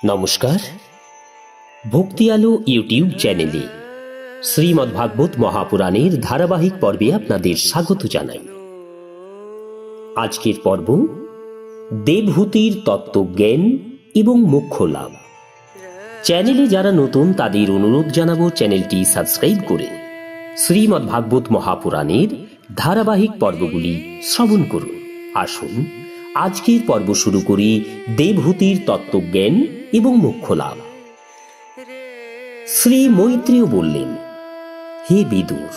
নমস্কার, ভক্তি আলো ইউটিউব চ্যানেলে শ্রীমদ্ভাগবত মহাপুরাণের ধারাবাহিক পর্বে আপনাদের স্বাগত জানাই। আজকের পর্ব দেবহূতির তত্ত্বজ্ঞান এবং মোক্ষ লাভ। চ্যানেলে যারা নতুন তাদের অনুরোধ জানাবো চ্যানেলটি সাবস্ক্রাইব করে শ্রীমদ্ভাগবত মহাপুরাণের ধারাবাহিক পর্বগুলি শ্রবণ করুন। আসুন আজকের পর্ব শুরু করি দেবহূতির তত্ত্বজ্ঞান এবং মোক্ষ লাভ। শ্রী মৈত্রেয় বললেন, হে বিদুর,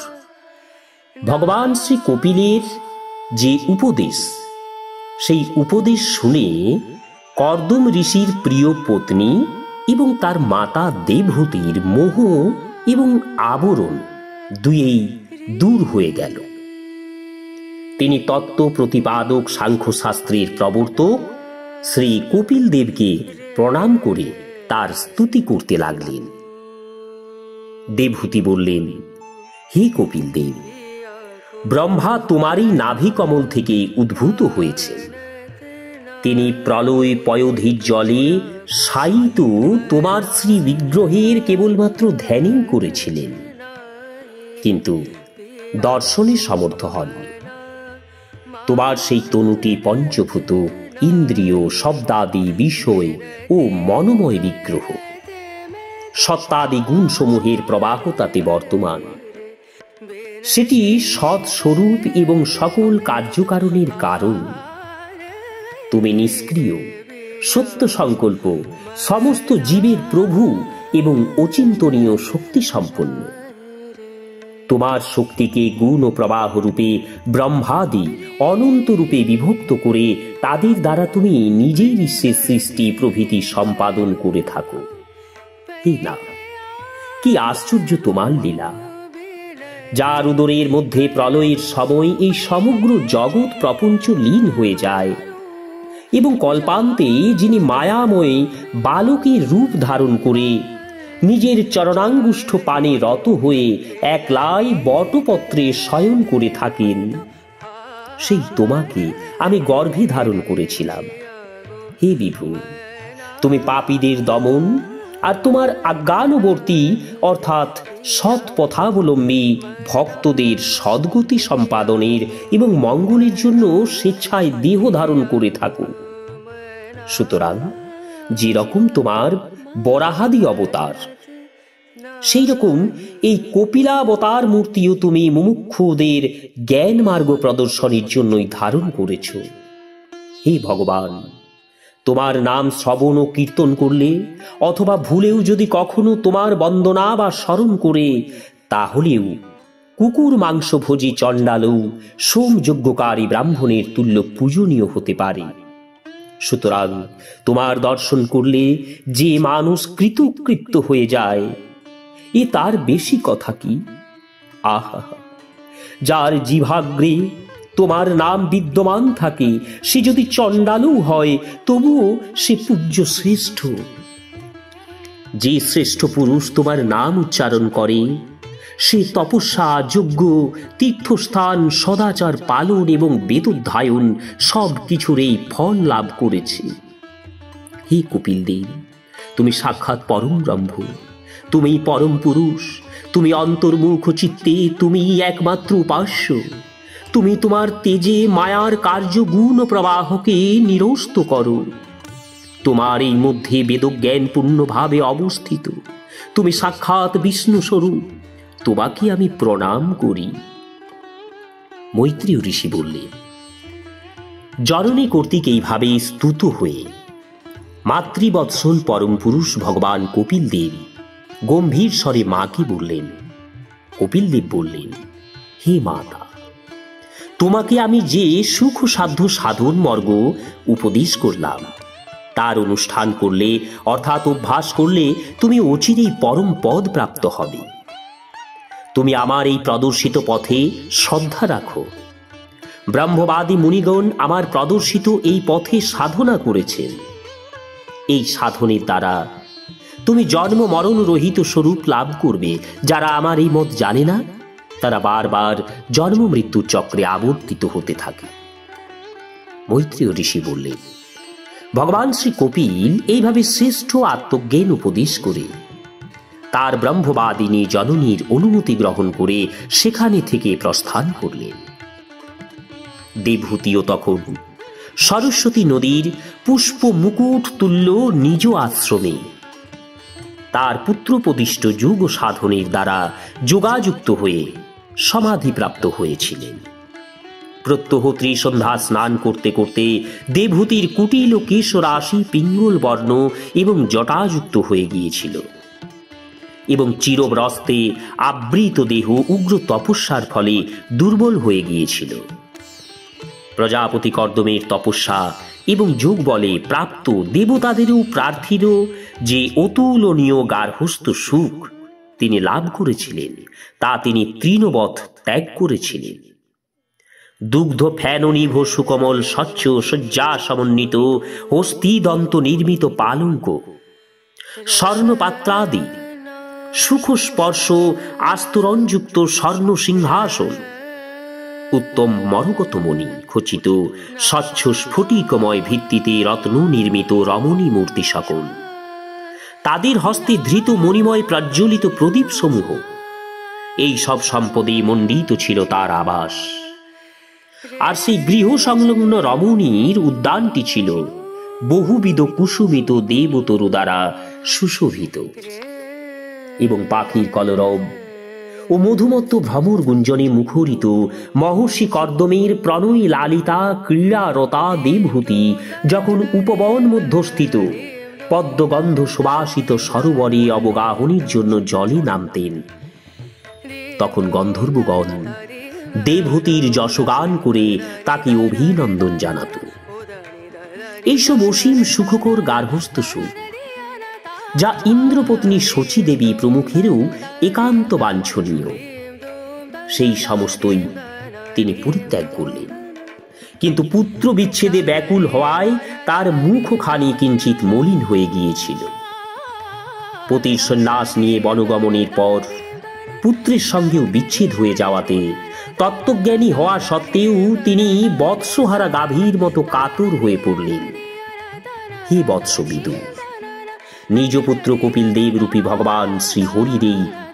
ভগবান শ্রী কপিলের যে উপদেশ, সেই উপদেশ শুনে কর্দম ঋষির প্রিয় পত্নী এবং তার মাতা দেবহূতির মোহ এবং আবরণ দুয়েই দূর হয়ে গেল। তিনি তত্ত্ব প্রতিপাদক সাংখ্য শাস্ত্রের প্রবর্তক শ্রী কপিল দেবকে প্রণাম করে তার স্তুতি করতে লাগলেন। দেবহূতি বললেন, হে কপিল দেব, ব্রহ্মা তোমারই নাভি কমল থেকে উদ্ভূত হয়েছেন। তিনি প্রলয় পয়োধির জলে শায়িত তোমার শ্রী বিগ্রহের কেবলমাত্র ধ্যানই করেছিলেন, কিন্তু দর্শনে সমর্থ হননি। তোমার সেই তনুটি পঞ্চভূত, ইন্দ্রিয়, শব্দাদি বিষয় ও মনোময় বিগ্রহ, সত্তাদি গুণসমূহের প্রবাহ তাতে বর্তমান। সেটি সৎস্বরূপ এবং সকল কার্যকারণের কারণ। তুমি নিষ্ক্রিয়, সত্য সংকল্প, সমস্ত জীবের প্রভু এবং অচিন্তনীয় শক্তি সম্পন্ন। তোমার শক্তিকে গুণ ও প্রবাহ রূপে ব্রহ্মাদি অনন্ত রূপে বিভক্ত করে তাদের দ্বারা তুমি নিজেই বিশ্বের সৃষ্টি প্রভৃতি সম্পাদন করে থাকো। না, কি আশ্চর্য তোমার লীলা! যার উদরের মধ্যে প্রলয়ের সময় এই সমগ্র জগৎ প্রপঞ্চ লীন হয়ে যায় এবং কল্পান্তে যিনি মায়াময় বালকের রূপ ধারণ করে নিজের চরণাঙ্গুষ্ঠ পানে রত হয়ে একলাই বটপত্রে শয়ন করে থাকেন, সেই তোমাকে আমি গর্ভে ধারণ করেছিলাম। হে বিভু, তুমি পাপীদের দমন আর তোমার আজ্ঞানুবর্তী অর্থাৎ সৎ পথাবলম্বী ভক্তদের সদ্গতি সম্পাদনের এবং মঙ্গলের জন্য স্বেচ্ছায় দেহ ধারণ করে থাকো। সুতরাং যেরকম তোমার বরাহাদি অবতার, সেই রকম এই কপিলাবতার মূর্তিও তুমি মুমুক্ষুদের জ্ঞান মার্গ প্রদর্শনের জন্যই ধারণ করেছ। হে ভগবান, তোমার নাম শ্রবণ ও কীর্তন করলে অথবা ভুলেও যদি কখনো তোমার বন্দনা বা স্মরণ করে, তাহলেও কুকুর মাংসভোজী চণ্ডালও সোমযজ্ঞকারী ব্রাহ্মণের তুল্য পূজনীয় হতে পারে। সুতরাং তোমার দর্শন করলে যে মানুষ কৃতকৃত্য হয়ে যায়, এ তার বেশি কথা কি? আহা, যার জিহ্বাগ্রে তোমার নাম বিদ্যমান থাকে, সে যদি চণ্ডালও হয় তবুও সে পূজ্য শ্রেষ্ঠ। যে শ্রেষ্ঠ পুরুষ তোমার নাম উচ্চারণ করে, সে তপস্যা, যজ্ঞ, তীর্থস্থান, সদাচার পালন এবং বেদোধ্যায়ন সব কিছুর এই ফল লাভ করেছে। হে কপিল দেব, তুমি সাক্ষাৎ পরম ব্রহ্ম, তুমি পরম পুরুষ, তুমি অন্তর্মুখ চিত্তে, তুমি একমাত্র উপাস্য। তুমি তোমার তেজে মায়ার কার্য গুণ প্রবাহকে নিরস্ত করো। তোমার এই মধ্যে বেদজ্ঞান পূর্ণভাবে অবস্থিত। তুমি সাক্ষাৎ বিষ্ণু স্বরূপ, তোমাকে আমি প্রণাম করি। মৈত্রেয় ঋষি বললেন, জননী কর্তৃক এইভাবে স্তুত হয়ে মাতৃবৎসল পরম পুরুষ ভগবান কপিল দেব গম্ভীর স্বরে মাকে বললেন। কপিল দেব বললেন, হে মাতা, তোমাকে আমি যে সুখ সাধ্য সাধন মর্গ উপদেশ করলাম, তার অনুষ্ঠান করলে অর্থাৎ অভ্যাস করলে তুমি অচিরেই পরম পদ প্রাপ্ত হবে। তুমি আমার এই প্রদর্শিত পথে শ্রদ্ধা রাখো। ব্রহ্মবাদী মুনিগণ আমার প্রদর্শিত এই পথে সাধনা করেছেন। এই সাধনের দ্বারা তুমি জন্ম মরণ রহিত স্বরূপ লাভ করবে। যারা আমার এই মত জানে না, তারা বারবার জন্ম মৃত্যুর চক্রে আবর্তিত হতে থাকে। মৈত্রেয় ঋষি বললেন, ভগবান শ্রী কপিল এইভাবে শ্রেষ্ঠ আত্মজ্ঞান উপদেশ করে তার ব্রহ্মবাদিনী জননীর অনুমতি গ্রহণ করে সেখানে থেকে প্রস্থান করলেন। দেবহূতিও তখন সরস্বতী নদীর পুষ্প মুকুট তুল্য নিজ আশ্রমে তার পুত্রপ্রদিষ্ট যোগ সাধনের দ্বারা যোগাযুক্ত হয়ে সমাধিপ্রাপ্ত হয়েছিলেন। প্রত্যহ ত্রিসন্ধ্যা স্নান করতে করতে দেবহূতির কুটিল কেশরাশি পিঙ্গল বর্ণ এবং জটাযুক্ত হয়ে গিয়েছিল এবং চিরব্রস্তে আবৃত দেহ উগ্র তপস্যার ফলে দুর্বল হয়ে গিয়েছিল। প্রজাপতি কর্দমের তপস্যা এবং যোগ বলে প্রাপ্ত দেবতাদেরও প্রার্থীরও যে অতুলনীয় গার্হস্থ্য সুখ তিনি লাভ করেছিলেন তা তিনি তৃণবৎ ত্যাগ করেছিলেন। দুগ্ধ ফ্যাননিভ সুকমল স্বচ্ছ শয্যা সমন্বিত হস্তিদন্ত নির্মিত পালঙ্ক, স্বর্ণপাত্রাদি সুখ স্পর্শ আস্তরণযুক্ত স্বর্ণ সিংহাসন, উত্তম মরকত মণি খচিত স্বচ্ছ স্ফটিকময় ভিত্তিতে রত্ন নির্মিত রমণী মূর্তি সকল, তাদের হস্তে ধৃত মণিময় প্রজ্বলিত প্রদীপ সমূহ, এই সব সম্পদে মণ্ডিত ছিল তার আবাস। আর সেই গৃহ সংলগ্ন রমণীর উদ্যানটি ছিল বহুবিধ কুসুমিত দেবতরু দ্বারা সুশোভিত এবং পাখির কলরব ও মধুমত্ত ভ্রমর গুঞ্জনে মুখরিত মহর্ষি কর্দমের প্রণয় লালিতা ক্রীড়ারতা দেবহূতি যখন উপবন মধ্যস্থিত পদ্মগন্ধ সুবাসিত সরোবরে অবগাহনের জন্য জলে নামতেন, তখন গন্ধর্বগণ দেবহূতির যশগান করে তাকে অভিনন্দন জানাত। এইসব অসীম সুখকর গার্হস্থ্য সুখ যা ইন্দ্রপত্নী শচী দেবী প্রমুখেরও একান্ত বাঞ্ছনীয়, সেই সমস্তই তিনি পরিত্যাগ করলেন। কিন্তু পুত্র বিচ্ছেদে ব্যাকুল হওয়ায় তার মুখখানি কিঞ্চিত মলিন হয়ে গিয়েছিল। পতির সন্ন্যাস নিয়ে বনগমনের পর পুত্রের সঙ্গেও বিচ্ছেদ হয়ে যাওয়াতে তত্ত্বজ্ঞানী হওয়া সত্ত্বেও তিনি বৎসহারা গাভীর মতো কাতর হয়ে পড়লেন। হে বৎস বিদুর, নিজ পুত্র কপিল দেব রূপী ভগবান শ্রী হরির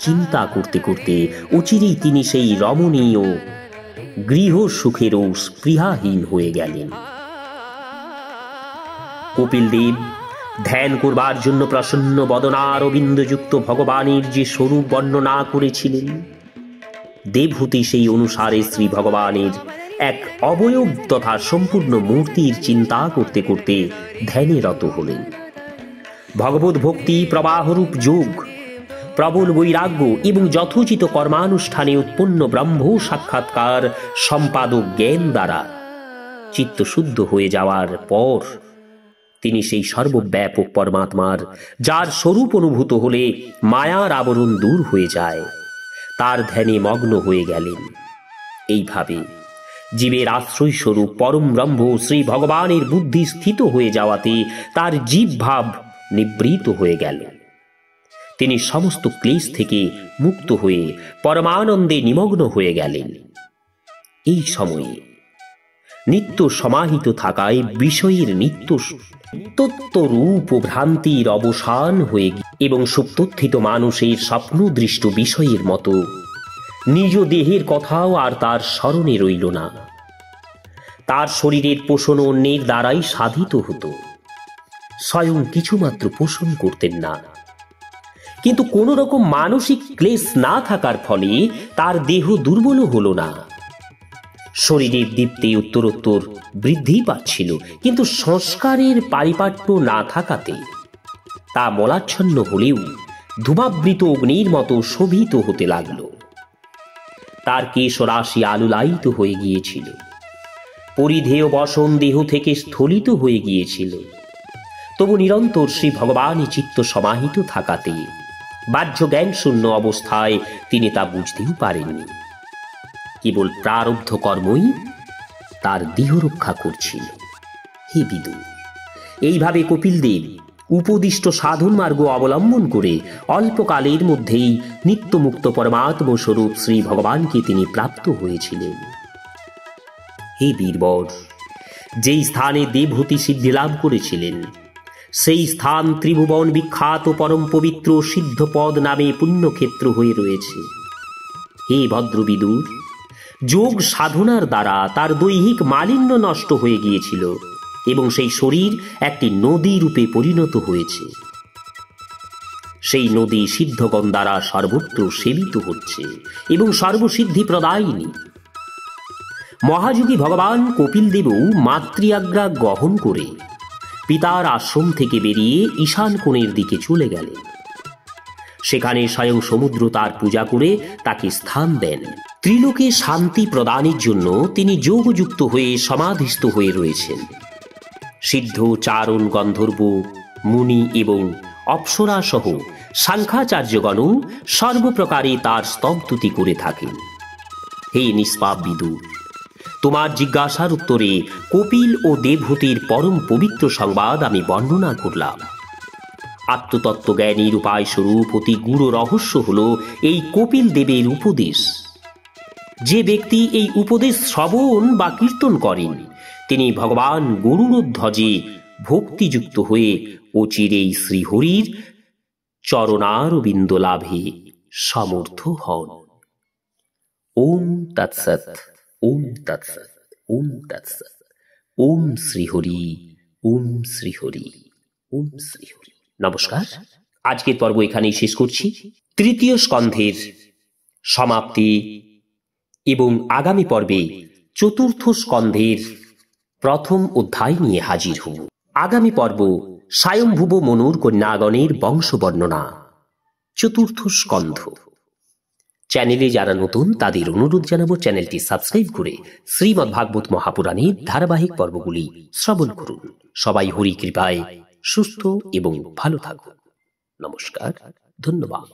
চিন্তা করতে করতে অচিরেই তিনি সেই রমণীয় গৃহ সুখেরও স্পৃহাহীন হয়ে গেলেন। কপিল দেব ধ্যান করবার জন্য প্রসন্ন বদনার অবিন্দযুক্ত ভগবানের যে স্বরূপ বর্ণনা করেছিলেন, দেবহূতি সেই অনুসারে শ্রী ভগবানের এক অবয়ব তথা সম্পূর্ণ মূর্তির চিন্তা করতে করতে ধ্যানে রত হলেন। ভগবত ভক্তি প্রবাহরূপ যোগ, প্রবল বৈরাগ্য এবং যথোচিত কর্মানুষ্ঠানে উৎপন্ন ব্রহ্ম সাক্ষাৎকার সম্পাদক জ্ঞান দ্বারা চিত্ত শুদ্ধ হয়ে যাওয়ার পর তিনি সেই সর্বব্যাপক পরমাত্মার, যার স্বরূপ অনুভূত হলে মায়ার আবরণ দূর হয়ে যায়, তার ধ্যানে মগ্ন হয়ে গেলেন। এইভাবে জীবের আশ্রয় স্বরূপ পরম ব্রহ্ম শ্রী ভগবানের বুদ্ধি স্থিত হয়ে যাওয়াতে তার জীব ভাব নিবৃত হয়ে গেল। তিনি সমস্ত ক্লেশ থেকে মুক্ত হয়ে পরমানন্দে নিমগ্ন হয়ে গেলেন। এই সময়ে নিত্য সমাহিত থাকায় বিষয়ের নিত্য তত্ত্বরূপ ভ্রান্তির অবসান হয়ে এবং সুপ্তোত্থিত মানুষের স্বপ্নদৃষ্ট বিষয়ের মতো নিজ দেহের কথাও আর তার স্মরণে রইল না। তার শরীরের পোষণ অন্যের দ্বারাই সাধিত হতো, স্বয়ং কিছুমাত্র পোষণ করতেন না। কিন্তু কোন রকম মানসিক ক্লেশ না থাকার ফলে তার দেহ দুর্বল হলো না। শরীরের দীপ্তি উত্তরোত্তর বৃদ্ধি পাচ্ছিল, কিন্তু সংস্কারের পারিপাট্য না থাকাতে তা মলাচ্ছন্ন হলেও ধূমাবৃত অগ্নির মতো শোভিত হতে লাগল। তার কেশরাশি আলুলায়িত হয়ে গিয়েছিল, পরিধেয় বসন দেহ থেকে স্থলিত হয়ে গিয়েছিল। তবু নিরন্তর শ্রী ভগবানই চিত্ত সমাহিত থাকাতে বাহ্য জ্ঞান শূন্য অবস্থায় তিনি তা বুঝতেও পারেননি। কেবল প্রারব্ধ কর্মই তার দেহ রক্ষা করছিল। হে বিদু, এইভাবে কপিল দেব উপদিষ্ট সাধন মার্গ অবলম্বন করে অল্পকালের মধ্যেই নিত্যমুক্ত পরমাত্ম স্বরূপ শ্রী ভগবানকে তিনি প্রাপ্ত হয়েছিলেন। হে বীরবর, যেই স্থানে দেবহূতি সিদ্ধি লাভ করেছিলেন, সেই স্থান ত্রিভুবন বিখ্যাত পরম পবিত্র সিদ্ধপদ নামে পুণ্যক্ষেত্র হয়ে রয়েছে। হে ভদ্রবিদুর, যোগ সাধনার দ্বারা তার দৈহিক মালিন্য নষ্ট হয়ে গিয়েছিল এবং সেই শরীর একটি নদী রূপে পরিণত হয়েছে। সেই নদী সিদ্ধগণ দ্বারা সর্বত্র সেবিত হচ্ছে এবং সর্বসিদ্ধি প্রদায়িনী। মহাযোগী ভগবান কপিল দেবও মাতৃআজ্ঞা গ্রহণ করে পিতার আশ্রম থেকে বেরিয়ে ঈশান কোণের দিকে চলে গেলেন। সেখানে স্বয়ং সমুদ্র তার পূজা করে তাকে স্থান দেন। ত্রিলোকে শান্তি প্রদানের জন্য তিনি যোগযুক্ত হয়ে সমাধিস্থ হয়ে রয়েছেন। সিদ্ধ, চারণ, গন্ধর্ব, মুনি এবং অপ্সরা সহ সাংখ্যাচার্যগণও সর্বপ্রকারে তার স্তবস্তুতি করে থাকেন। হে নিষ্পাপ বিদুর, তোমার জিজ্ঞাসার উত্তরে কপিল ও দেবহূতির পরম পবিত্র সংবাদ আমি বর্ণনা করলাম। আত্মতত্ত্ব জ্ঞানীর উপায় স্বরূপ অতি গূঢ় রহস্য হল এই কপিল দেবের উপদেশ। যে ব্যক্তি এই উপদেশ শ্রবণ বা কীর্তন করেন, তিনি ভগবান গরুড়ধ্বজে ভক্তিযুক্ত হয়ে অচিরেই শ্রীহরির চরণারবিন্দ লাভে সমর্থ হন। ওম তৎসৎ, ওম তৎসৎ, ওম তৎসৎ। ওম শ্রীহরি, ওম শ্রীহরি, ওম শ্রীহরি। নমস্কার, আজকের পর্ব এখানেই শেষ করছি। তৃতীয় স্কন্ধের সমাপ্তি এবং আগামী পর্বে চতুর্থ স্কন্ধের প্রথম অধ্যায় নিয়ে হাজির হব। আগামী পর্ব স্বয়ংভুব মনুর কন্যাগণের বংশ বর্ণনা, চতুর্থ স্কন্ধ। চ্যানেলে যারা নতুন তাদের অনুরোধ জানাবো চ্যানেলটি সাবস্ক্রাইব করে শ্রীমদ্ভাগবত মহাপুরাণের ধারাবাহিক পর্বগুলি শ্রবণ করুন। সবাই হরি কৃপায় সুস্থ এবং ভালো থাকুন। নমস্কার, ধন্যবাদ।